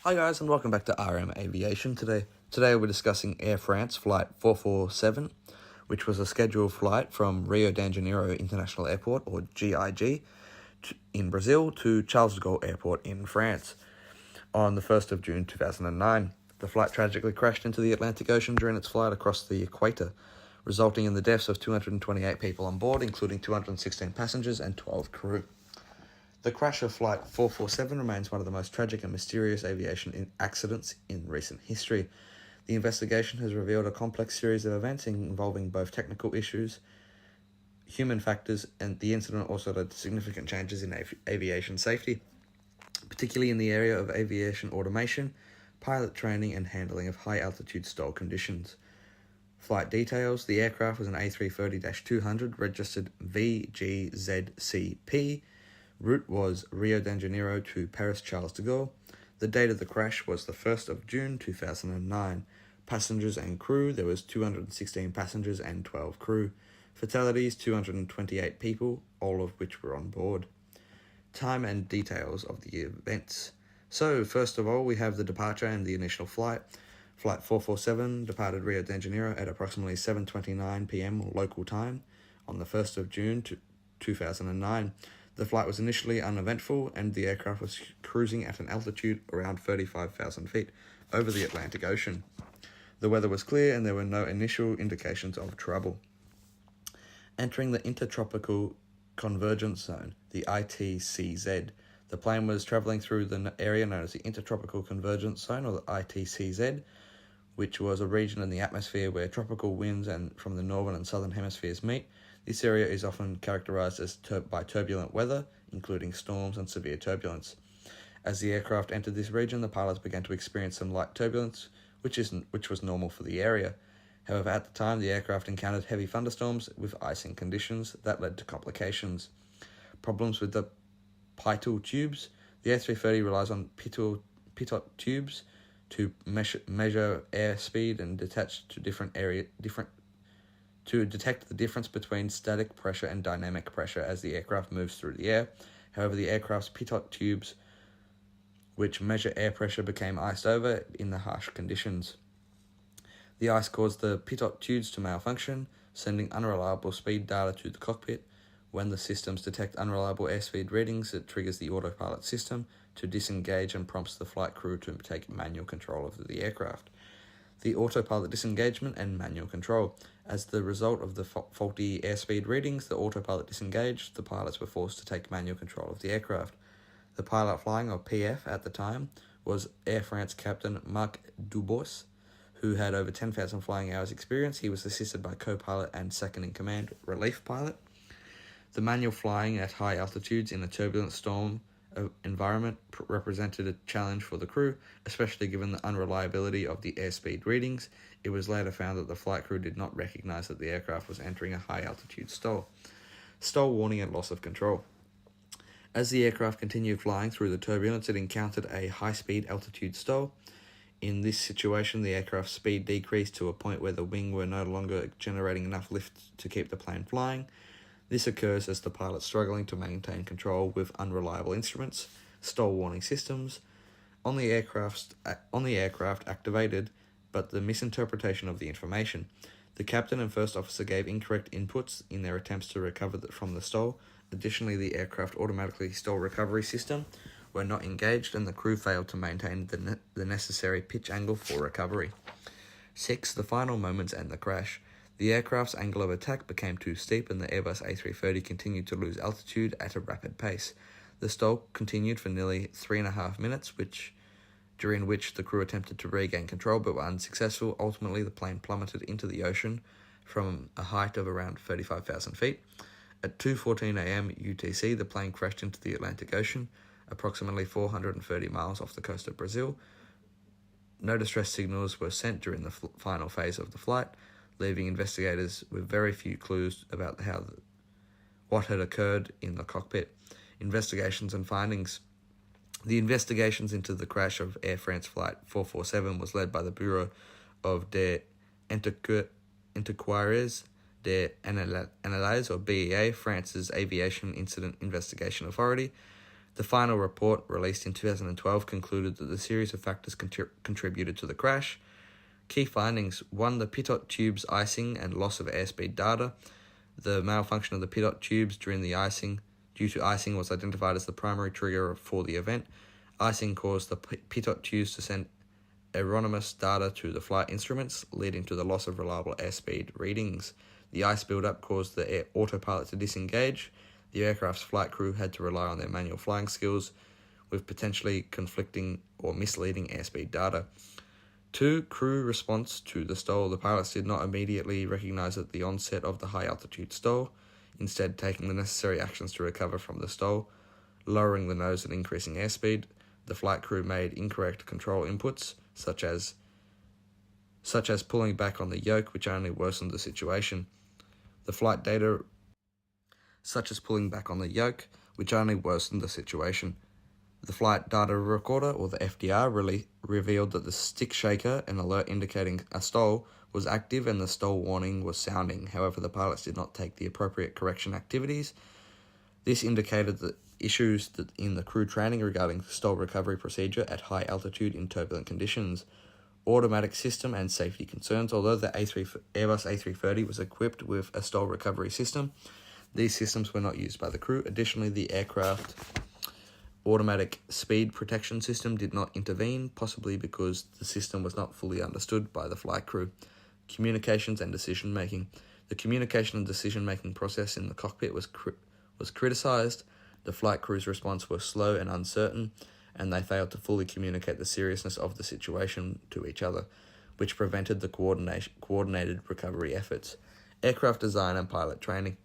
Hi guys and welcome back to R.M.Aviation. Today we're discussing Air France Flight 447, which was a scheduled flight from Rio De Janeiro International Airport, or GIG, in Brazil to Charles de Gaulle Airport in France on the 1st of June 2009. The flight tragically crashed into the Atlantic Ocean during its flight across the equator, resulting in the deaths of 228 people on board, including 216 passengers and 12 crew. The crash of Flight 447 remains one of the most tragic and mysterious aviation accidents in recent history. The investigation has revealed a complex series of events involving both technical issues, human factors, and the incident also led to significant changes in aviation safety, particularly in the area of aviation automation, pilot training, and handling of high-altitude stall conditions. Flight details: the aircraft was an A330-200 registered VGZCP. Route was Rio de Janeiro to Paris Charles de Gaulle. The date of the crash was the 1st of June 2009. Passengers and crew: there was 216 passengers and 12 crew. Fatalities: 228 people, all of which were on board. Time and details of the events. So, first of all, we have the departure and the initial flight. Flight 447 departed Rio de Janeiro at approximately 7:29 p.m. local time on the 1st of June 2009. The flight was initially uneventful, and the aircraft was cruising at an altitude around 35,000 feet over the Atlantic Ocean. The weather was clear, and there were no initial indications of trouble. Entering the Intertropical Convergence Zone, the ITCZ, the plane was traveling through the area known as the Intertropical Convergence Zone, or the ITCZ, which was a region in the atmosphere where tropical winds from the northern and southern hemispheres meet. This area is often characterized by turbulent weather, including storms and severe turbulence. As the aircraft entered this region, the pilots began to experience some light turbulence, which was normal for the area. However, at the time, the aircraft encountered heavy thunderstorms with icing conditions that led to complications. Problems with the pitot tubes. The A330 relies on pitot tubes to measure airspeed and to detect the difference between static pressure and dynamic pressure as the aircraft moves through the air. However, the aircraft's pitot tubes, which measure air pressure, became iced over in the harsh conditions. The ice caused the pitot tubes to malfunction, sending unreliable speed data to the cockpit. When the systems detect unreliable airspeed readings, it triggers the autopilot system to disengage and prompts the flight crew to take manual control of the aircraft. The autopilot disengagement and manual control. As the result of the faulty airspeed readings, the autopilot disengaged. The pilots were forced to take manual control of the aircraft. The pilot flying, or PF at the time, was Air France captain Marc Dubos, who had over 10,000 flying hours experience. He was assisted by co-pilot and second-in-command relief pilot. The manual flying at high altitudes in a turbulent storm environment represented a challenge for the crew, especially given the unreliability of the airspeed readings. It was later found that the flight crew did not recognize that the aircraft was entering a high-altitude stall. Stall warning and loss of control. As the aircraft continued flying through the turbulence, it encountered a high-speed altitude stall. In this situation, the aircraft's speed decreased to a point where the wing were no longer generating enough lift to keep the plane flying. This occurs as the pilot's struggling to maintain control with unreliable instruments. Stall warning systems on the aircraft activated, but the misinterpretation of the information. The captain and first officer gave incorrect inputs in their attempts to recover from the stall. Additionally, the aircraft automatically stall recovery system were not engaged, and the crew failed to maintain the necessary pitch angle for recovery. 6. The final moments and the crash. The aircraft's angle of attack became too steep, and the Airbus A330 continued to lose altitude at a rapid pace. The stall continued for nearly 3.5 minutes, during which the crew attempted to regain control but were unsuccessful. Ultimately, the plane plummeted into the ocean from a height of around 35,000 feet. At 2:14 a.m. UTC, the plane crashed into the Atlantic Ocean, approximately 430 miles off the coast of Brazil. No distress signals were sent during the final phase of the flight, leaving investigators with very few clues about what had occurred in the cockpit. Investigations and findings. The investigations into the crash of Air France Flight 447 was led by the Bureau of des Antiquaires des Analyses, or BEA, France's Aviation Incident Investigation Authority. The final report, released in 2012, concluded that the series of factors contributed to the crash. Key findings: 1. The pitot tube's icing and loss of airspeed data. The malfunction of the pitot tubes due to icing was identified as the primary trigger for the event. Icing caused the pitot tubes to send erroneous data to the flight instruments, leading to the loss of reliable airspeed readings. The ice buildup caused the autopilot to disengage. The aircraft's flight crew had to rely on their manual flying skills, with potentially conflicting or misleading airspeed data. 2. Crew response to the stall. The pilots did not immediately recognize at the onset of the high-altitude stall, instead taking the necessary actions to recover from the stall, lowering the nose and increasing airspeed. The flight crew made incorrect control inputs, such as pulling back on the yoke, which only worsened the situation. The flight data The flight data recorder, or the FDR, revealed that the stick shaker, an alert indicating a stall, was active and the stall warning was sounding. However, the pilots did not take the appropriate correction activities. This indicated the issues in the crew training regarding the stall recovery procedure at high altitude in turbulent conditions. Automatic system and safety concerns. Although the Airbus A330 was equipped with a stall recovery system, these systems were not used by the crew. Additionally, the aircraft automatic speed protection system did not intervene, possibly because the system was not fully understood by the flight crew. Communications and decision-making. The communication and decision-making process in the cockpit was criticized. The flight crew's response was slow and uncertain, and they failed to fully communicate the seriousness of the situation to each other, which prevented the coordinated recovery efforts. Aircraft design and pilot training.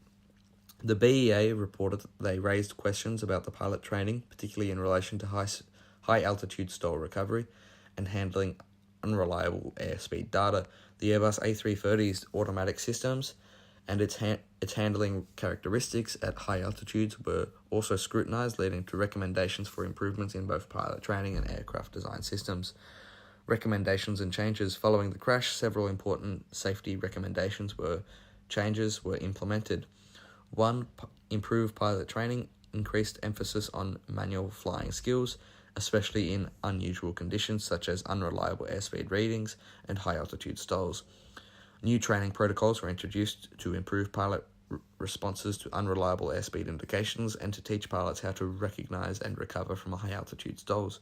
The BEA reported that they raised questions about the pilot training, particularly in relation to high-altitude stall recovery and handling unreliable airspeed data. The Airbus A330's automatic systems and its handling characteristics at high altitudes were also scrutinized, leading to recommendations for improvements in both pilot training and aircraft design systems. Recommendations and changes. Following the crash, several important safety changes were implemented. 1. Improved pilot training, increased emphasis on manual flying skills, especially in unusual conditions such as unreliable airspeed readings and high-altitude stalls. New training protocols were introduced to improve pilot responses to unreliable airspeed indications and to teach pilots how to recognize and recover from high-altitude stalls.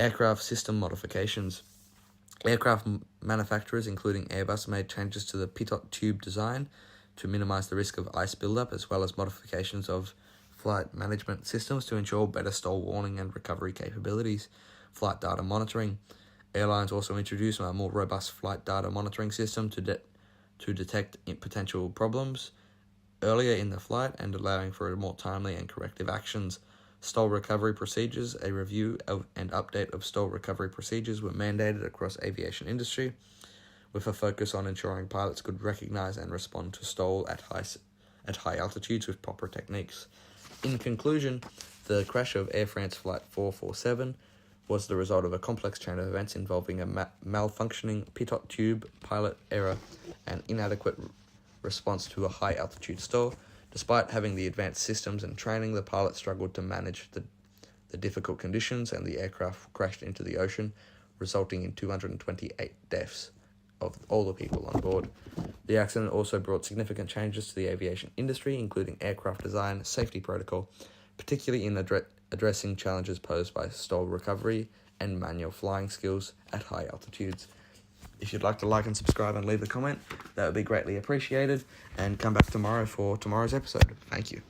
Aircraft system modifications. Aircraft manufacturers, including Airbus, made changes to the pitot tube design to minimize the risk of ice buildup, as well as modifications of flight management systems to ensure better stall warning and recovery capabilities. Flight data monitoring. Airlines also introduced a more robust flight data monitoring system to detect potential problems earlier in the flight and allowing for more timely and corrective actions. Stall recovery procedures. A review and update of stall recovery procedures were mandated across aviation industry, with a focus on ensuring pilots could recognize and respond to stall at high altitudes with proper techniques. In conclusion, the crash of Air France Flight 447 was the result of a complex chain of events involving a malfunctioning pitot tube, pilot error, and inadequate response to a high-altitude stall. Despite having the advanced systems and training, the pilot struggled to manage the difficult conditions, and the aircraft crashed into the ocean, resulting in 228 deaths of all the people on board. The accident also brought significant changes to the aviation industry, including aircraft design, safety protocol, particularly in addressing challenges posed by stall recovery and manual flying skills at high altitudes. If you'd like to like and subscribe and leave a comment, that would be greatly appreciated, and come back tomorrow for tomorrow's episode. Thank you.